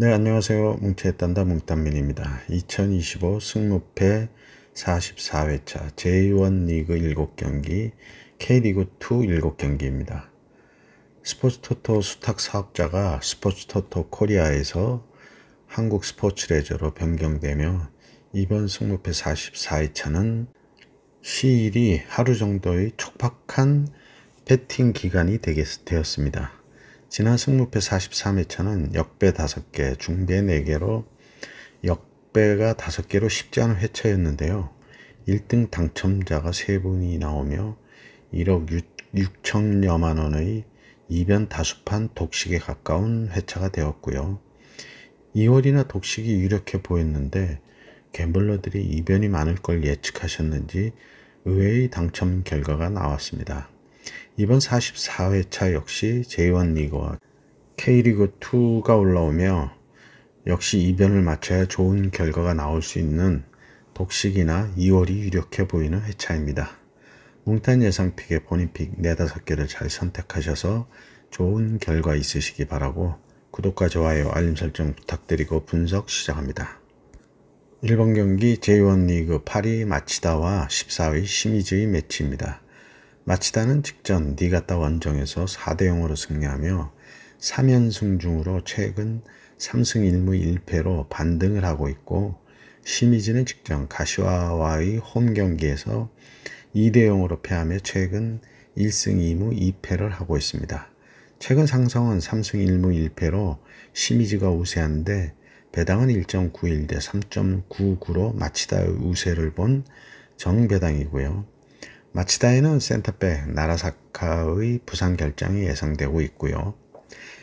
네, 안녕하세요. 뭉치의 딴다 뭉딴민입니다. 2025 승무패 44회차 J1 리그 7경기, K리그 2 7경기입니다. 스포츠토토 수탁 사업자가 스포츠토토 코리아에서 한국 스포츠레저로 변경되며 이번 승무패 44회차는 시일이 하루 정도의 촉박한 배팅 기간이 되었습니다. 지난 승무패 43회차는 역배 5개, 중배 4개로 역배가 5개로 쉽지 않은 회차였는데요. 1등 당첨자가 3분이 나오며 1억 6천여만 원의 이변 다수판 독식에 가까운 회차가 되었고요. 2월이나 독식이 유력해 보였는데 갬블러들이 이변이 많을 걸 예측하셨는지 의외의 당첨 결과가 나왔습니다. 이번 44회차 역시 J1 리그와 K리그 2가 올라오며 역시 이변을 맞춰야 좋은 결과가 나올 수 있는 독식이나 2월이 유력해 보이는 회차입니다. 뭉딴 예상픽에 본인 픽 4-5개를 잘 선택하셔서 좋은 결과 있으시기 바라고 구독과 좋아요, 알림 설정 부탁드리고 분석 시작합니다. 1번 경기 J1 리그 8위 마치다와 14위 시미즈의 매치입니다. 마치다는 직전 니가타 원정에서 4대0으로 승리하며 3연승 중으로 최근 3승 1무 1패로 반등을 하고 있고, 시미즈는 직전 가시와와의 홈 경기에서 2대0으로 패하며 최근 1승 2무 2패를 하고 있습니다. 최근 상승은 3승 1무 1패로 시미즈가 우세한데 배당은 1.91 대 3.99로 마치다의 우세를 본 정배당이고요. 마치다에는 센터백 나라사카의 부상 결장이 예상되고 있고요.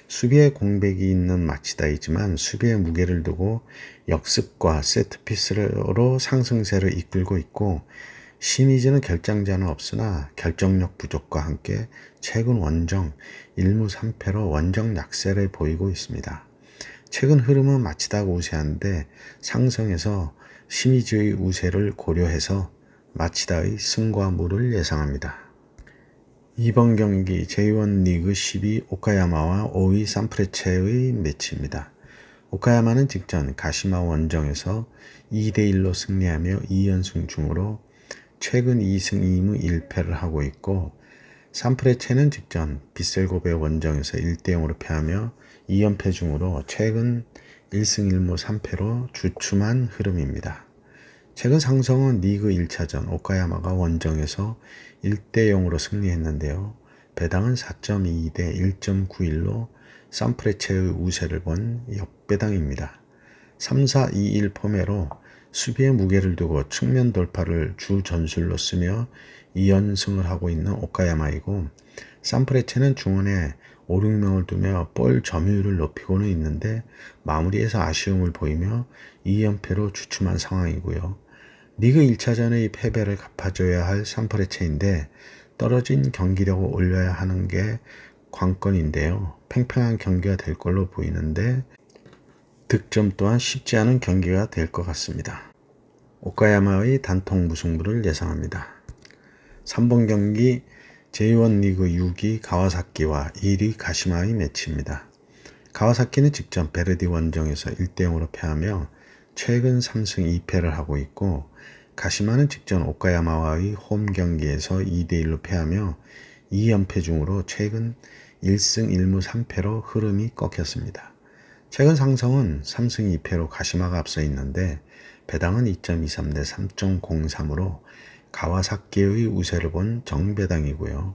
수비에 공백이 있는 마치다이지만 수비에 무게를 두고 역습과 세트피스로 상승세를 이끌고 있고, 시미즈는 결장자는 없으나 결정력 부족과 함께 최근 원정 1무 3패로 원정 약세를 보이고 있습니다. 최근 흐름은 마치다가 우세한데 상승에서 시미즈의 우세를 고려해서 마치다의 승과 무를 예상합니다. 이번 경기 J1 리그 10위 오카야마와 5위 산프레체의 매치입니다. 오카야마는 직전 가시마 원정에서 2대1로 승리하며 2연승 중으로 최근 2승 2무 1패를 하고 있고, 산프레체는 직전 비셀고베 원정에서 1대0으로 패하며 2연패 중으로 최근 1승 1무 3패로 주춤한 흐름입니다. 최근 상성은 리그 1차전 오카야마가 원정에서 1대0으로 승리했는데요. 배당은 4.22 대 1.91로 산프레체의 우세를 본 역배당입니다. 3-4-2-1 포매로 수비에 무게를 두고 측면 돌파를 주 전술로 쓰며 2연승을 하고 있는 오카야마이고, 산프레체는 중원에 5, 6명을 두며 볼 점유율을 높이고는 있는데 마무리에서 아쉬움을 보이며 2연패로 주춤한 상황이고요. 리그 1차전의 패배를 갚아줘야 할 산프레체인데 떨어진 경기력을 올려야 하는 게 관건인데요. 팽팽한 경기가 될 걸로 보이는데 득점 또한 쉽지 않은 경기가 될 것 같습니다. 오카야마의 단통 무승부를 예상합니다. 3번 경기 J1 리그 6위 가와사키와 1위 가시마의 매치입니다. 가와사키는 직전 베르디 원정에서 1대0으로 패하며 최근 3승 2패를 하고 있고, 가시마는 직전 오카야마와의 홈 경기에서 2대1로 패하며 2연패 중으로 최근 1승 1무 3패로 흐름이 꺾였습니다. 최근 상승은 3승 2패로 가시마가 앞서 있는데 배당은 2.23 대 3.03으로 가와사키의 우세를 본 정배당이고요.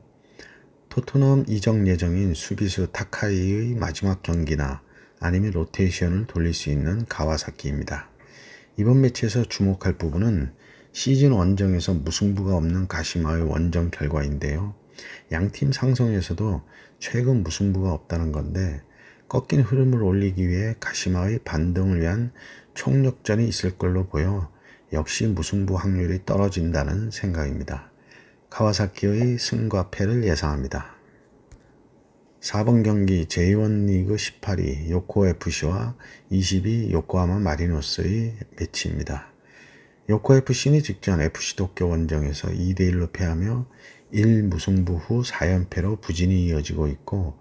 토트넘 이적 예정인 수비수 타카이의 마지막 경기나 아니면 로테이션을 돌릴 수 있는 가와사키입니다. 이번 매치에서 주목할 부분은 시즌 원정에서 무승부가 없는 가시마의 원정 결과인데요. 양팀 상성에서도 최근 무승부가 없다는 건데 꺾인 흐름을 올리기 위해 가시마의 반등을 위한 총력전이 있을 걸로 보여 역시 무승부 확률이 떨어진다는 생각입니다. 가와사키의 승과 패를 예상합니다. 4번 경기 J1 리그 18위 요코FC와 20위 요코하마 마리노스의 매치입니다. 요코FC는 직전 FC 도쿄 원정에서 2대1로 패하며 1무승부 후 4연패로 부진이 이어지고 있고,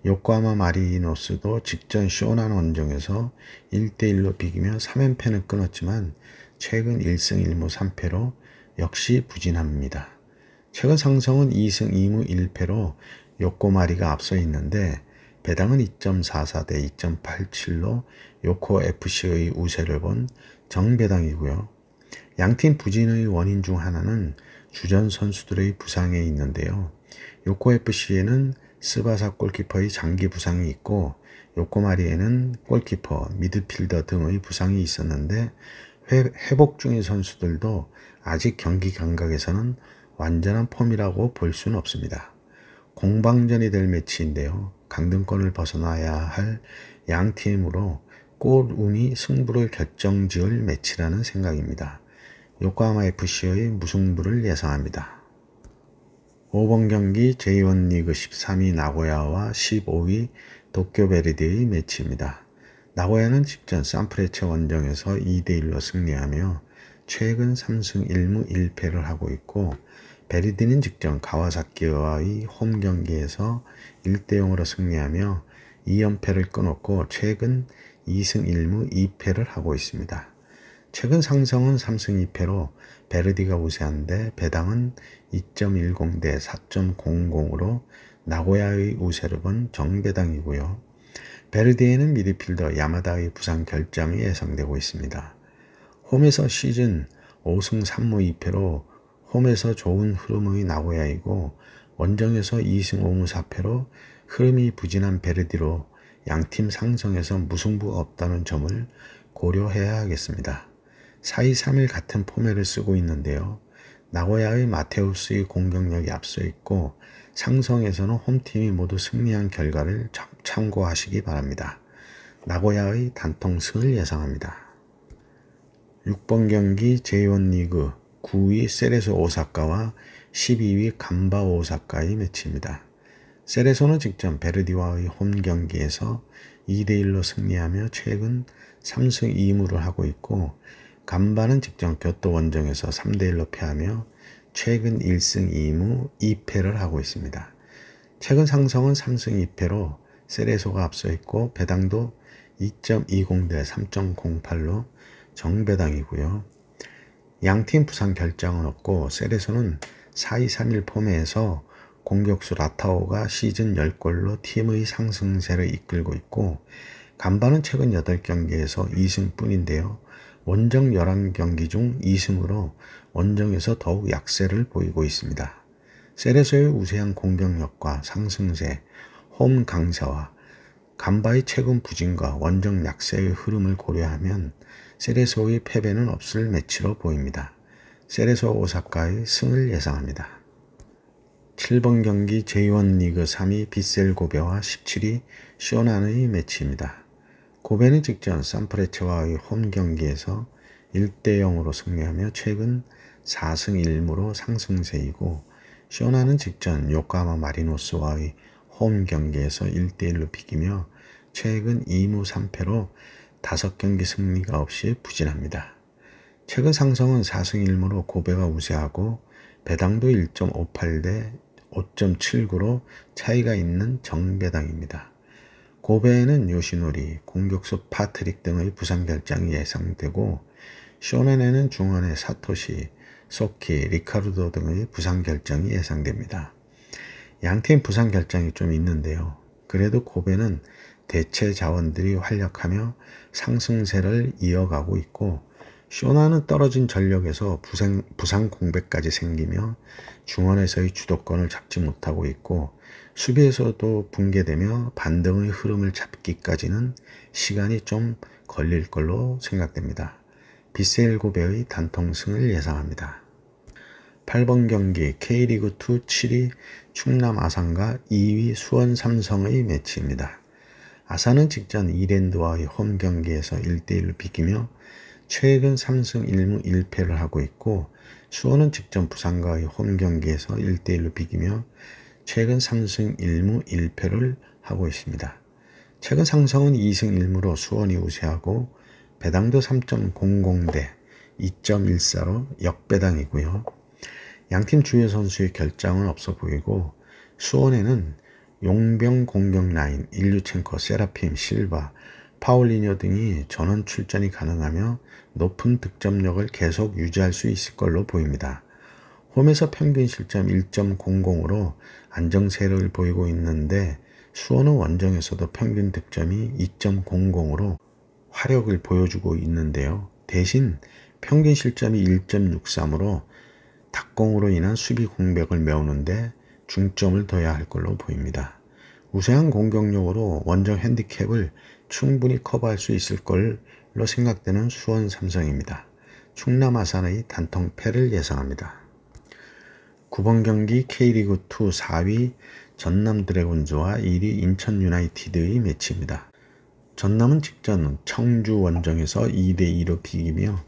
요코하마 마리노스도 직전 쇼난 원정에서 1대1로 비기며 3연패는 끊었지만 최근 1승 1무 3패로 역시 부진합니다. 최근 상성은 2승 2무 1패로 요코마리가 앞서 있는데 배당은 2.44 대 2.87로 요코FC의 우세를 본 정배당이고요. 양팀 부진의 원인 중 하나는 주전 선수들의 부상에 있는데요. 요코FC에는 스바사 골키퍼의 장기 부상이 있고 요코마리에는 골키퍼, 미드필더 등의 부상이 있었는데 회복 중인 선수들도 아직 경기 감각에서는 완전한 폼이라고 볼 수는 없습니다. 공방전이 될 매치인데요. 강등권을 벗어나야 할 양팀으로 골운이 승부를 결정지을 매치라는 생각입니다. 요코하마 FC의 무승부를 예상합니다. 5번 경기 J1 리그 13위 나고야와 15위 도쿄 베르디의 매치입니다. 나고야는 직전 산프레체 원정에서 2대1로 승리하며 최근 3승 1무 1패를 하고 있고 베르디는 직전 가와사키와의 홈 경기에서 1대0으로 승리하며 2연패를 끊었고 최근 2승 1무 2패를 하고 있습니다. 최근 상성은 3승 2패로 베르디가 우세한데 배당은 2.10 대 4.00으로 나고야의 우세를 본 정배당이고요. 베르디에는 미드필더 야마다의 부상 결장이 예상되고 있습니다. 홈에서 시즌 5승 3무 2패로 홈에서 좋은 흐름의 나고야이고 원정에서 2승 5무 4패로 흐름이 부진한 베르디로 양팀 상성에서 무승부가 없다는 점을 고려해야 하겠습니다. 4-2-3-1 같은 포맷을 쓰고 있는데요. 나고야의 마테우스의 공격력이 앞서 있고 상성에서는 홈팀이 모두 승리한 결과를 참고하시기 바랍니다. 나고야의 단통승을 예상합니다. 6번 경기 J1 리그 9위 세레소 오사카와 12위 간바 오사카의 매치입니다. 세레소는 직전 베르디와의 홈 경기에서 2대1로 승리하며 최근 3승 2무를 하고 있고 간바는 직전 교토 원정에서 3대1로 패하며 최근 1승 2무 2패를 하고 있습니다. 최근 상성은 3승 2패로 세레소가 앞서 있고 배당도 2.20 대 3.08로 정배당이고요. 양팀 부상 결장은 없고 세레소는 4-2-3-1 폼에서 공격수 라타오가 시즌 10골로 팀의 상승세를 이끌고 있고 간바는 최근 8경기에서 2승 뿐인데요. 원정 11경기 중 2승으로 원정에서 더욱 약세를 보이고 있습니다. 세레소의 우세한 공격력과 상승세, 홈 강세와 간바의 최근 부진과 원정 약세의 흐름을 고려하면 세레소의 패배는 없을 매치로 보입니다. 세레소 오사카의 승을 예상합니다. 7번 경기 J1 리그 3위 빗셀 고베와 17위 쇼난의 매치입니다. 고베는 직전 산프레체와의 홈 경기에서 1대0으로 승리하며 최근 4승 1무로 상승세이고 쇼난은 직전 요코하마 마리노스와의 홈 경기에서 1대1로 비기며 최근 2무 3패로 5경기 승리가 없이 부진합니다. 최근 상성은 4승 1무로 고베가 우세하고 배당도 1.58 대 5.79로 차이가 있는 정배당입니다. 고베에는 요시노리, 공격수 파트릭 등의 부상 결장이 예상되고 쇼넨에는 중원의 사토시, 소키, 리카르도 등의 부상 결장이 예상됩니다. 양팀 부상 결장이 좀 있는데요. 그래도 고베는 대체 자원들이 활약하며 상승세를 이어가고 있고 쇼나는 떨어진 전력에서 부상 공백까지 생기며 중원에서의 주도권을 잡지 못하고 있고 수비에서도 붕괴되며 반등의 흐름을 잡기까지는 시간이 좀 걸릴 걸로 생각됩니다. 빗셀 고베의 단통승을 예상합니다. 8번 경기 K리그2 7위 충남 아산과 2위 수원 삼성의 매치입니다. 아산은 직전 이랜드와의 홈 경기에서 1대1로 비기며 최근 3승 1무 1패를 하고 있고 수원은 직전 부산과의 홈 경기에서 1대1로 비기며 최근 3승 1무 1패를 하고 있습니다. 최근 상성은 2승 1무로 수원이 우세하고 배당도 3.00 대 2.14로 역배당이고요. 양팀 주요 선수의 결장은 없어 보이고 수원에는 용병 공격 라인, 일류첸코, 세라핌, 실바, 파울리뉴 등이 전원 출전이 가능하며 높은 득점력을 계속 유지할 수 있을 걸로 보입니다. 홈에서 평균 실점 1.00으로 안정세를 보이고 있는데 수원은 원정에서도 평균 득점이 2.00으로 화력을 보여주고 있는데요. 대신 평균 실점이 1.63으로 닭공으로 인한 수비 공백을 메우는데 중점을 둬야 할 걸로 보입니다. 우세한 공격력으로 원정 핸디캡을 충분히 커버할 수 있을 걸로 생각되는 수원 삼성입니다. 충남 아산의 단통 패를 예상합니다. 9번 경기 K리그2 4위 전남 드래곤즈와 1위 인천 유나이티드의 매치입니다. 전남은 직전 청주 원정에서 2대2로 비기며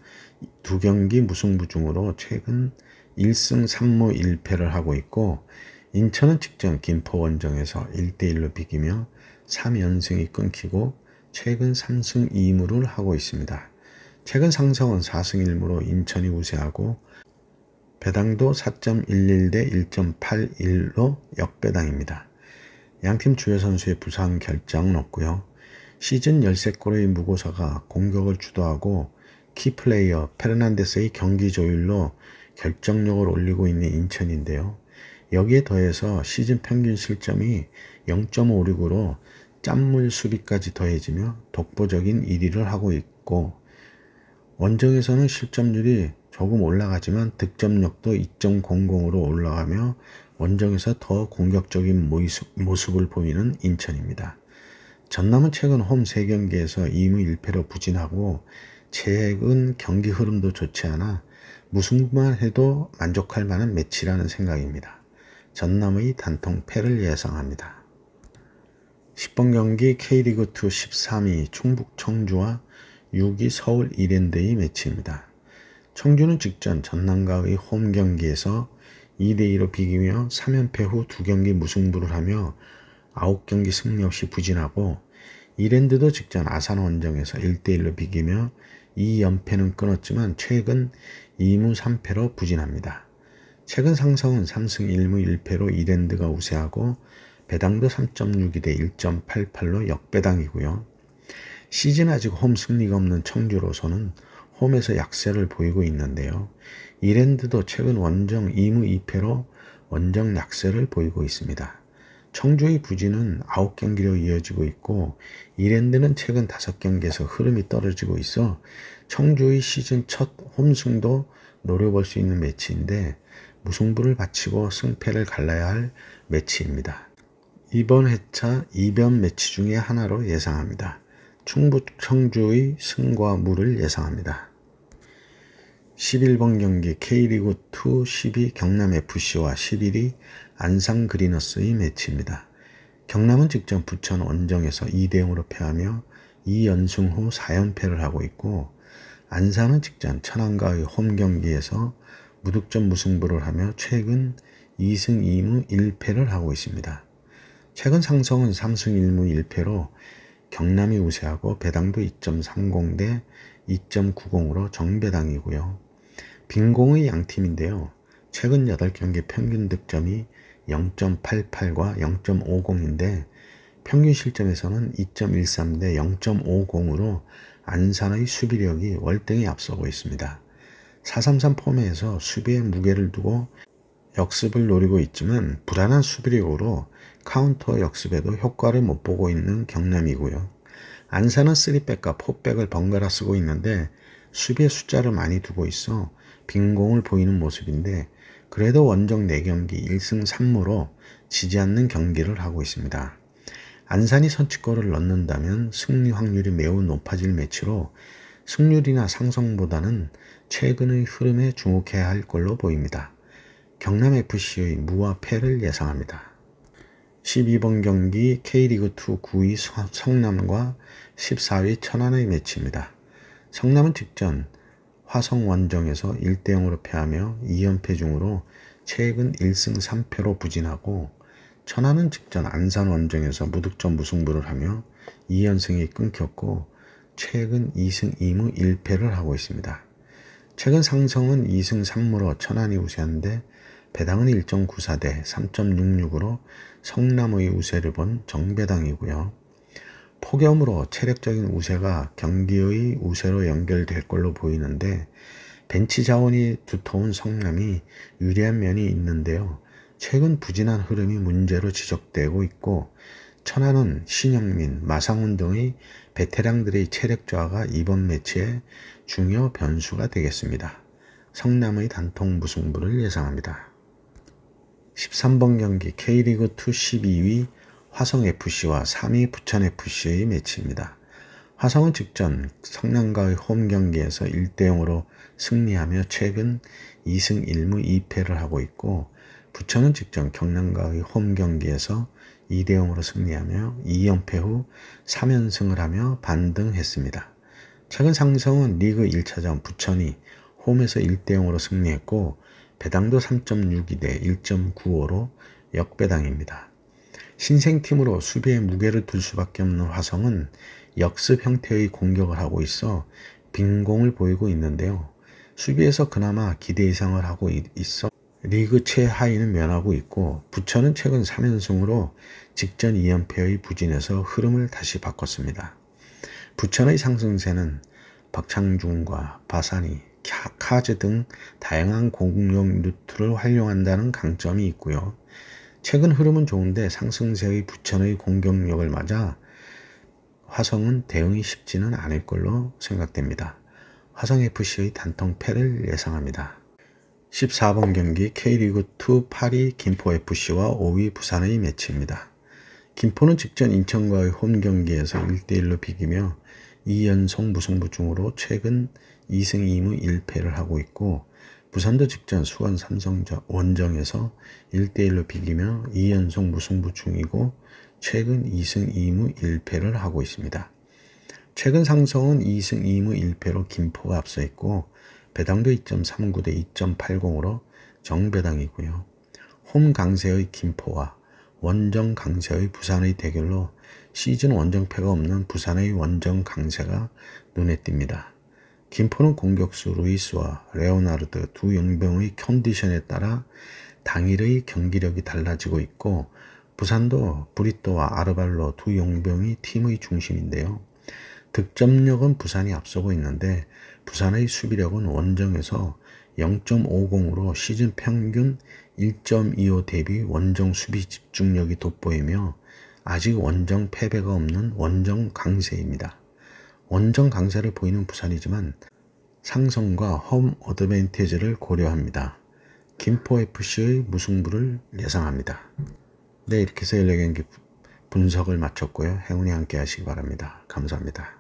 두 경기 무승부 중으로 최근 1승 3무 1패를 하고 있고, 인천은 직전 김포 원정에서 1대1로 비기며 3연승이 끊기고 최근 3승 2무를 하고 있습니다. 최근 상성은 4승 1무로 인천이 우세하고 배당도 4.11 대 1.81로 역배당입니다. 양팀 주요 선수의 부상 결정은 없고요. 시즌 13골의 무고사가 공격을 주도하고 키플레이어 페르난데스의 경기 조율로 결정력을 올리고 있는 인천인데요. 여기에 더해서 시즌 평균 실점이 0.56으로 짠물 수비까지 더해지며 독보적인 1위를 하고 있고, 원정에서는 실점률이 조금 올라가지만 득점력도 2.00으로 올라가며 원정에서 더 공격적인 모습을 보이는 인천입니다. 전남은 최근 홈 3경기에서 2무 1패로 부진하고 최근 경기 흐름도 좋지 않아 무승부만 해도 만족할 만한 매치라는 생각입니다. 전남의 단통 패를 예상합니다. 10번 경기 K리그2 13위 충북 청주와 6위 서울 이랜드의 매치입니다. 청주는 직전 전남과의 홈 경기에서 2대2로 비기며 3연패 후 2경기 무승부를 하며 9경기 승리 없이 부진하고, 이랜드도 직전 아산 원정에서 1대1로 비기며 2연패는 끊었지만 최근 2무 3패로 부진합니다. 최근 상성은 3승 1무 1패로 이랜드가 우세하고 배당도 3.62 대 1.88로 역배당이고요. 시즌 아직 홈 승리가 없는 청주로서는 홈에서 약세를 보이고 있는데요. 이랜드도 최근 원정 2무 2패로 원정 약세를 보이고 있습니다. 청주의 부진은 9경기로 이어지고 있고, 이랜드는 최근 5경기에서 흐름이 떨어지고 있어 청주의 시즌 첫 홈승도 노려볼 수 있는 매치인데 무승부를 바치고 승패를 갈라야 할 매치입니다. 이번 회차 2변 매치 중에 하나로 예상합니다. 충북 청주의 승과 무를 예상합니다. 11번 경기 K리그2 10위 경남FC와 11위 안산그리너스의 매치입니다. 경남은 직전 부천 원정에서 2대0으로 패하며 2연승 후 4연패를 하고 있고, 안산은 직전 천안과의 홈 경기에서 무득점 무승부를 하며 최근 2승 2무 1패를 하고 있습니다. 최근 상성은 3승 1무 1패로 경남이 우세하고 배당도 2.30 대 2.90으로 정배당이고요. 빈공의 양팀인데요. 최근 8경기 평균 득점이 0.88과 0.50인데 평균 실점에서는 2.13 대 0.50으로 안산의 수비력이 월등히 앞서고 있습니다. 4-3-3 폼에서 수비에 무게를 두고 역습을 노리고 있지만 불안한 수비력으로 카운터 역습에도 효과를 못 보고 있는 경남이고요. 안산은 3백과 4백을 번갈아 쓰고 있는데 수비에 숫자를 많이 두고 있어 빈공을 보이는 모습인데, 그래도 원정 4경기 1승 3무로 지지 않는 경기를 하고 있습니다. 안산이 선취골을 넣는다면 승리 확률이 매우 높아질 매치로 승률이나 상성보다는 최근의 흐름에 주목해야 할 걸로 보입니다. 경남FC의 무와 패를 예상합니다. 12번 경기 K리그2 9위 성남과 14위 천안의 매치입니다. 성남은 직전 화성 원정에서 1대0으로 패하며 2연패 중으로 최근 1승 3패로 부진하고, 천안은 직전 안산 원정에서 무득점 무승부를 하며 2연승이 끊겼고 최근 2승 2무 1패를 하고 있습니다. 최근 상성은 2승 3무로 천안이 우세한데 배당은 1.94대 3.66으로 성남의 우세를 본 정배당이고요. 폭염으로 체력적인 우세가 경기의 우세로 연결될 걸로 보이는데 벤치 자원이 두터운 성남이 유리한 면이 있는데요. 최근 부진한 흐름이 문제로 지적되고 있고 천안은 신영민, 마상훈 등의 베테랑들의 체력 저하가 이번 매치의 중요 변수가 되겠습니다. 성남의 단통 무승부를 예상합니다. 13번 경기 K리그2 12위 화성FC와 3위 부천FC의 매치입니다. 화성은 직전 성남과의 홈 경기에서 1대0으로 승리하며 최근 2승 1무 2패를 하고 있고 부천은 직전 경남과의 홈 경기에서 2대0으로 승리하며 2연패 후 3연승을 하며 반등했습니다. 최근 상성은 리그 1차전 부천이 홈에서 1대0으로 승리했고 배당도 3.62대 1.95로 역배당입니다. 신생팀으로 수비에 무게를 둘 수밖에 없는 화성은 역습 형태의 공격을 하고 있어 빈공을 보이고 있는데요. 수비에서 그나마 기대 이상을 하고 있어 리그 최하위는 면하고 있고 부천은 최근 3연승으로 직전 2연패의 부진에서 흐름을 다시 바꿨습니다. 부천의 상승세는 박창중과 바사니, 카즈 등 다양한 공격 루트를 활용한다는 강점이 있고요. 최근 흐름은 좋은데 상승세의 부천의 공격력을 맞아 화성은 대응이 쉽지는 않을 걸로 생각됩니다. 화성FC의 단통패를 예상합니다. 14번 경기 K리그2 8위 김포FC와 5위 부산의 매치입니다. 김포는 직전 인천과의 홈 경기에서 1대1로 비기며 2연속 무승부 중으로 최근 2승 2무 1패를 하고 있고 부산도 직전 수원 삼성 원정에서 1대1로 비기며 2연속 무승부 중이고 최근 2승 2무 1패를 하고 있습니다. 최근 상성은 2승 2무 1패로 김포가 앞서 있고 배당도 2.39대 2.80으로 정배당이고요. 홈 강세의 김포와 원정 강세의 부산의 대결로 시즌 원정패가 없는 부산의 원정 강세가 눈에 띕니다. 김포는 공격수 루이스와 레오나르드 두 용병의 컨디션에 따라 당일의 경기력이 달라지고 있고 부산도 브리또와 아르발로 두 용병이 팀의 중심인데요. 득점력은 부산이 앞서고 있는데 부산의 수비력은 원정에서 0.50으로 시즌 평균 1.25 대비 원정 수비 집중력이 돋보이며 아직 원정 패배가 없는 원정 강세입니다. 원정 강세를 보이는 부산이지만 상성과 홈 어드밴티지를 고려합니다. 김포FC의 무승부를 예상합니다. 네, 이렇게 해서 14경기 분석을 마쳤고요. 행운이 함께 하시기 바랍니다. 감사합니다.